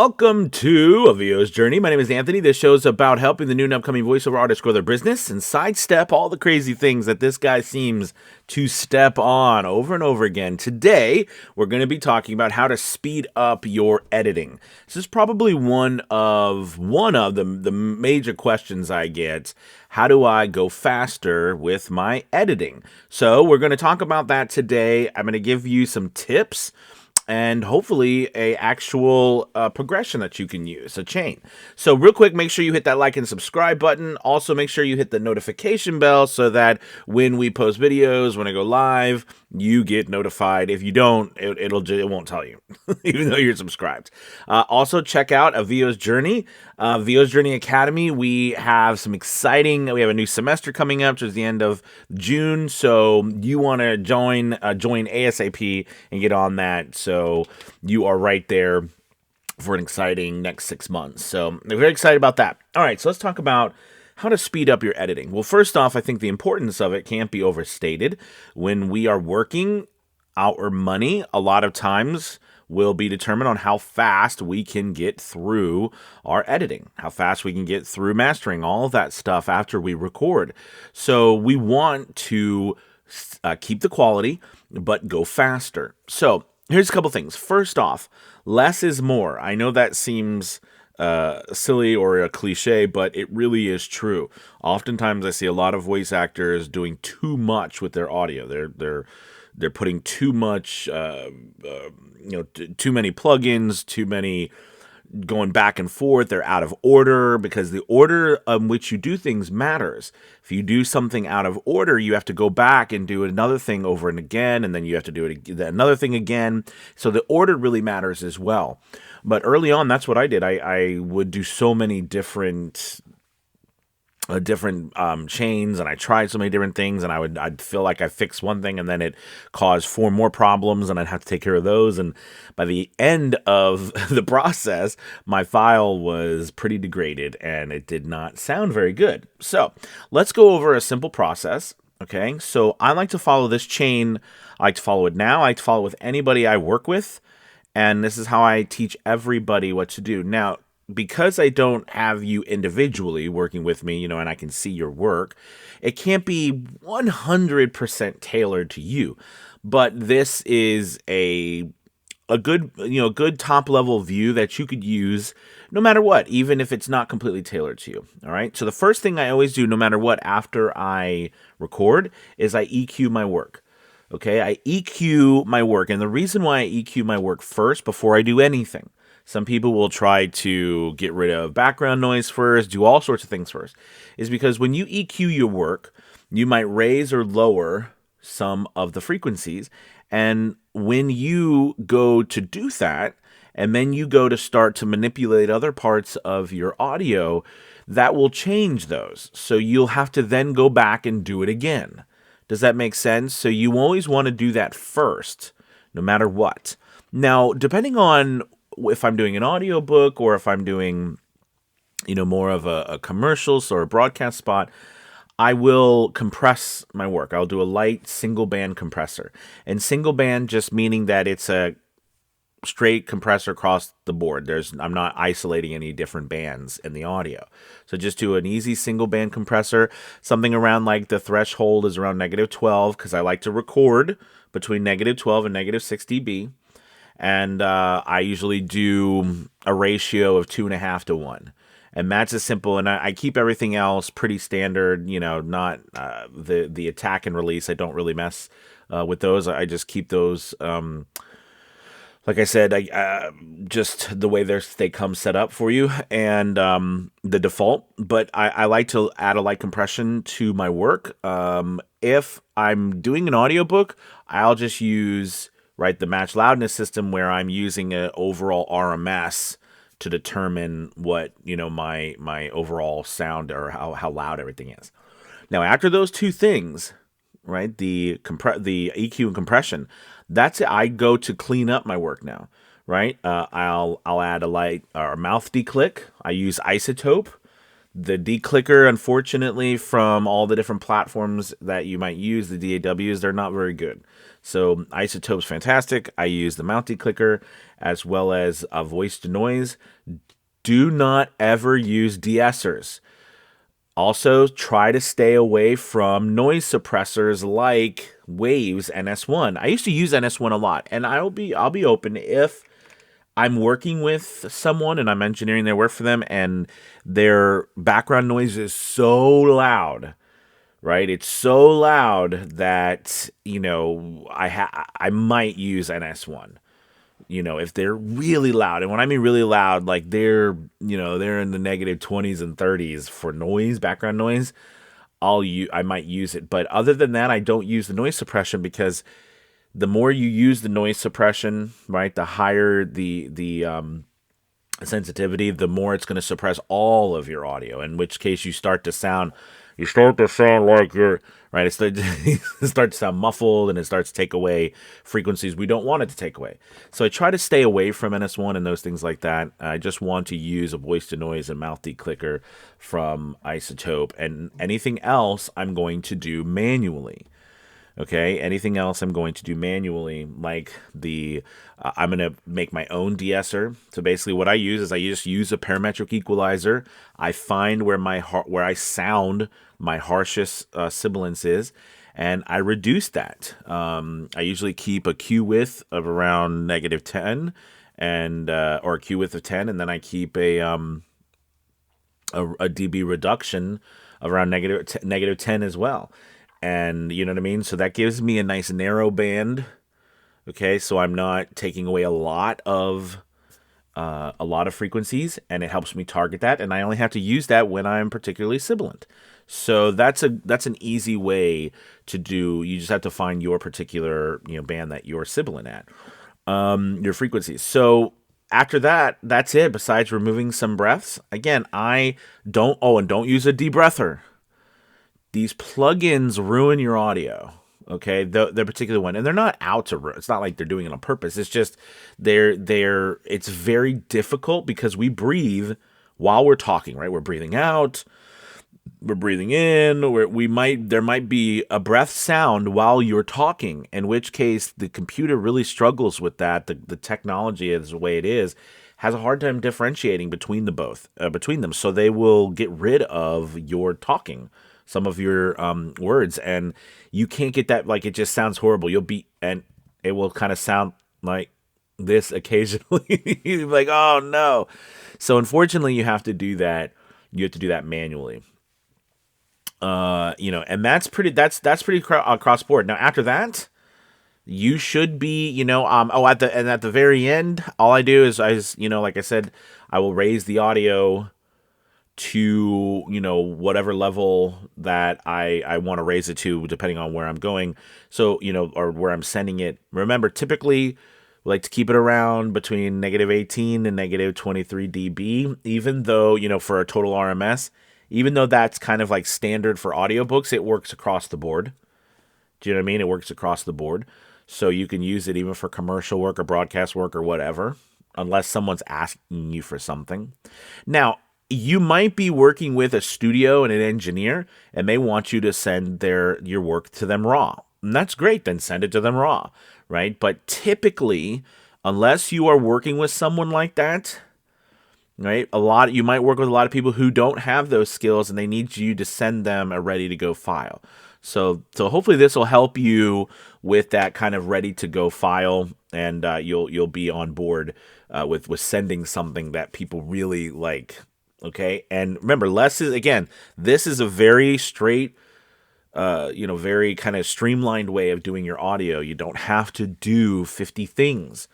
Welcome to A VO's Journey. My name is Anthony. This show is about helping the new and upcoming voiceover artists grow their business and sidestep all the crazy things that this guy seems to step on over and over again. Today, we're going to be talking about how to speed up your editing. This is probably one of the major questions I get. How do I go faster with my editing? So we're going to talk about that today. I'm going to give you some tips and hopefully a actual progression that you can use, a chain. So real quick, make sure you hit that like and subscribe button. Also, make sure you hit the notification bell so that when we post videos, when I go live, you get notified. If you don't, it won't tell you, even though you're subscribed. Also, check out A VO's Journey. VO's Journey Academy. We have a new semester coming up towards the end of June. So you want to join ASAP and get on that. So you are right there for an exciting next 6 months. So I'm very excited about that. All right, so let's talk about how to speed up your editing. Well, first off, I think the importance of it can't be overstated. When we are working, our money a lot of times will be determined on how fast we can get through our editing, how fast we can get through mastering, all of that stuff after we record. So we want to keep the quality, but go faster. So here's a couple things. First off, less is more. I know that seems silly or a cliche, but it really is true. Oftentimes I see a lot of voice actors doing too much with their audio. They're putting too much, too many plugins, too many going back and forth. They're out of order because the order in which you do things matters. If you do something out of order, you have to go back and do another thing over and again, and then you have to do another thing again. So the order really matters as well. But early on, that's what I did. I would do so many different chains, and I tried so many different things, and I'd feel like I fixed one thing and then it caused 4 more problems and I'd have to take care of those. And by the end of the process, my file was pretty degraded and it did not sound very good. So let's go over a simple process. Okay, so I like to follow this chain. I like to follow it now. I like to follow it with anybody I work with, and this is how I teach everybody what to do. Now, because I don't have you individually working with me, and I can see your work, it can't be 100% tailored to you. But this is a good top level view that you could use no matter what, even if it's not completely tailored to you. All right. So the first thing I always do, no matter what, after I record, is I EQ my work. Okay. I EQ my work. And the reason why I EQ my work first before I do anything, some people will try to get rid of background noise first, do all sorts of things first, is because when you EQ your work, you might raise or lower some of the frequencies. And when you go to do that, and then you go to start to manipulate other parts of your audio, that will change those. So you'll have to then go back and do it again. Does that make sense? So you always want to do that first, no matter what. Now, depending on if I'm doing an audiobook or if I'm doing, more of a commercial or a broadcast spot, I will compress my work. I'll do a light single band compressor. And single band just meaning that it's a straight compressor across the board. I'm not isolating any different bands in the audio. So just do an easy single band compressor. Something around like the threshold is around -12 because I like to record between -12 and -6 dB. And I usually do a ratio of 2.5 to 1. And that's as simple. And I keep everything else pretty standard, not the attack and release. I don't really mess with those. I just keep those, like I said, just the way they come set up for you and the default. But I like to add a light compression to my work. If I'm doing an audiobook, I'll just use the match loudness system where I'm using an overall RMS to determine what, my overall sound or how loud everything is. Now, after those two things, right, the EQ and compression, that's it. I go to clean up my work now, right? I'll add a light or mouth declick. I use isotope. The declicker, unfortunately, from all the different platforms that you might use, the DAWs, they're not very good. So Isotope's fantastic. I use the mount declicker as well as a voice to noise. Do not ever use de-essers. Also, try to stay away from noise suppressors like Waves NS1. I used to use NS1 a lot, and I'll be open if I'm working with someone and I'm engineering their work for them, and their background noise is so loud, right? It's so loud that I might use NS1. If they're really loud, and when I mean really loud, like they're in the negative 20s and 30s for noise, background noise, I might use it. But other than that, I don't use the noise suppression, because the more you use the noise suppression, right, the higher the sensitivity, the more it's going to suppress all of your audio. In which case, you start to sound like you're right. It starts to sound muffled, and it starts to take away frequencies we don't want it to take away. So I try to stay away from NS1 and those things like that. I just want to use a voice to noise and mouth declicker from Isotope, and anything else I'm going to do manually. Okay, anything else I'm going to do manually, like I'm going to make my own de-esser. So basically what I use is I just use a parametric equalizer. I find where I sound my harshest sibilance is, and I reduce that. I usually keep a Q width of around -10, and or a Q width of 10, and then I keep a dB reduction of around -10 as well. And you know what I mean? So that gives me a nice narrow band. Okay, so I'm not taking away a lot of frequencies, and it helps me target that. And I only have to use that when I'm particularly sibilant. So that's an easy way to do. You just have to find your particular band that you're sibilant at, your frequencies. So after that, that's it. Besides removing some breaths, again, I don't. Oh, and don't use a debreather. These plugins ruin your audio. Okay, the particular one, and they're not out to ruin. It's not like they're doing it on purpose. It's just it's very difficult because we breathe while we're talking, right? We're breathing out, we're breathing in, there might be a breath sound while you're talking, in which case the computer really struggles with that. The technology is the way it is, has a hard time differentiating between between them. So they will get rid of your talking, some of your words, and you can't get that. Like, it just sounds horrible. And it will kind of sound like this occasionally. You'll be like, oh no. So unfortunately, you have to do that. You have to do that manually. And that's pretty across board. Now after that, you should be, at the very end, all I do is like I said, I will raise the audio to whatever level that I want to raise it to, depending on where I'm going, so or where I'm sending it. Remember, typically we like to keep it around between -18 and -23 dB, even though for a total RMS, even though that's kind of like standard for audiobooks, it works across the board. Do you know what I mean? It works across the board, so you can use it even for commercial work or broadcast work or whatever, unless someone's asking you for something. Now, you might be working with a studio and an engineer, and they want you to send your work to them raw. And that's great, then send it to them raw, right? But typically, unless you are working with someone like that, right, you might work with a lot of people who don't have those skills, and they need you to send them a ready-to-go file. So hopefully this will help you with that kind of ready-to-go file, and you'll be on board with sending something that people really like. Okay, and remember, this is a very straight, very kind of streamlined way of doing your audio. You don't have to do 50 things.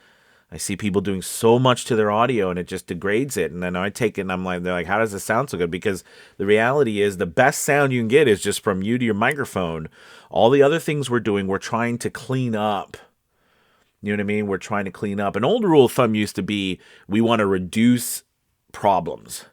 I see people doing so much to their audio, and it just degrades it. And then I take it, and they're like, how does this sound so good? Because the reality is, the best sound you can get is just from you to your microphone. All the other things we're doing, we're trying to clean up. You know what I mean? We're trying to clean up. An old rule of thumb used to be, we want to reduce problems,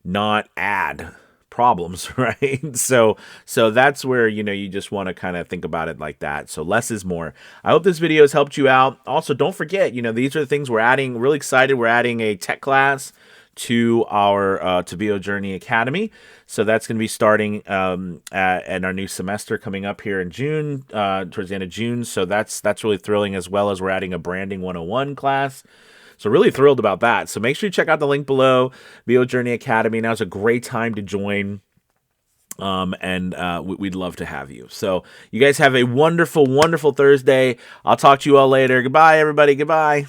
not add problems, right? So that's where, you just want to kind of think about it like that. So less is more. I hope this video has helped you out. Also, don't forget, these are the things we're adding. Really excited. We're adding a tech class to our to VO Journey Academy. So that's going to be starting at our new semester coming up here in June, towards the end of June. So that's really thrilling, as well as we're adding a branding 101 class. So really thrilled about that. So make sure you check out the link below, VO Journey Academy. Now's a great time to join. And we'd love to have you. So you guys have a wonderful, wonderful Thursday. I'll talk to you all later. Goodbye, everybody. Goodbye.